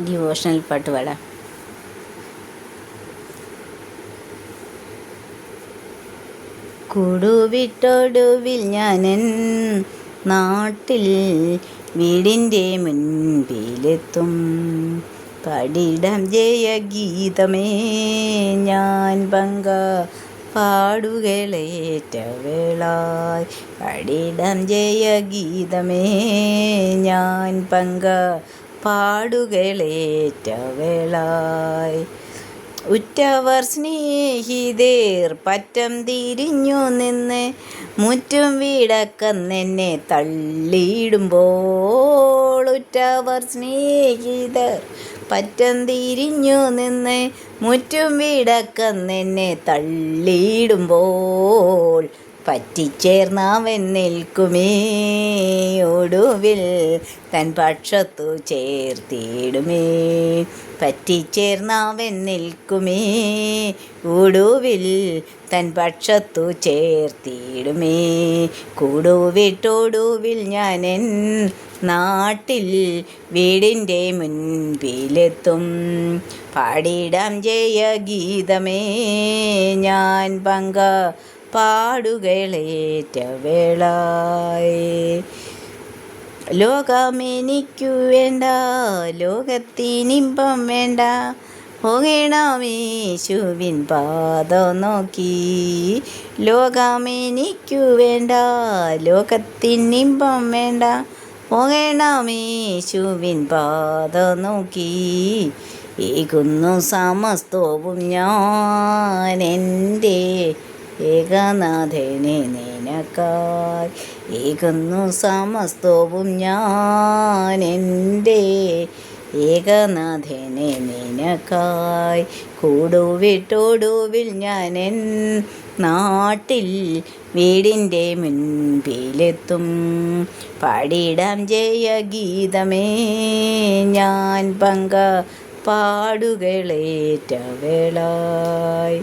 Devotional പാട്ട് പാടാം. കൂടുവിട്ടൊടുവിൽ ഞാനെൻ നാട്ടിൽ വീടിൻ്റെ മുൻപിലെത്തും. പാടിടാം ജയഗീതമേ ഞാൻ പങ്ക പാടുകളേറ്റ വേളായി. പാടിടാം ജയഗീതമേ ഞാൻ പങ്ക പാടുകളേറ്റ വേളായി. ഉറ്റവർ സ്നേഹിതേർ പറ്റം തിരിഞ്ഞു നിന്ന് മുറ്റും വീടക്കന്നെന്നെ തള്ളിയിടുമ്പോൾ. ഉറ്റവർ സ്നേഹിതർ പറ്റം തിരിഞ്ഞു നിന്ന് മുറ്റും വീടക്കന്നെന്നെ തള്ളിയിടുമ്പോൾ. പറ്റിച്ചേർന്നവൻ നിൽക്കുമേ ഒടുവിൽ തൻ പക്ഷത്തു ചേർത്തിടുമേ. പറ്റിച്ചേർന്നവൻ നിൽക്കുമേ ഒടുവിൽ തൻ പക്ഷത്തു ചേർത്തിടുമേ. കൂടുവിട്ടൊടുവിൽ ഞാനെൻ നാട്ടിൽ വീടിൻ്റെ മുൻപിലെത്തും. പാടിടാം ജയഗീതമേ ഞാൻ പങ്ക പാടുകളേറ്റ വേളായി. ലോകമെനിക്കു വേണ്ട, ലോകത്തിനിമ്പം വേണ്ട, പോകണമേശുവിൻ പാദം നോക്കി. ലോകമെനിക്കു വേണ്ട, ലോകത്തിനിമ്പം വേണ്ട, പോകണമേശുവിൻ പാദം നോക്കി. ഏകുന്നു സമസ്തവും ഞാൻ എൻ്റെ ഏകനാഥനെ നിനക്കായി. ഏകുന്നു സമസ്തവും ഞാൻ എൻ്റെ ഏകനാഥനെ നിനക്കായി. കൂടുവിട്ടൊടുവിൽ ഞാനെൻ നാട്ടിൽ വീടിൻ്റെ മുൻപിലെത്തും. പാടിടാം ജയഗീതമേ ഞാൻ പങ്ക പാടുകളേറ്റ വേളായി.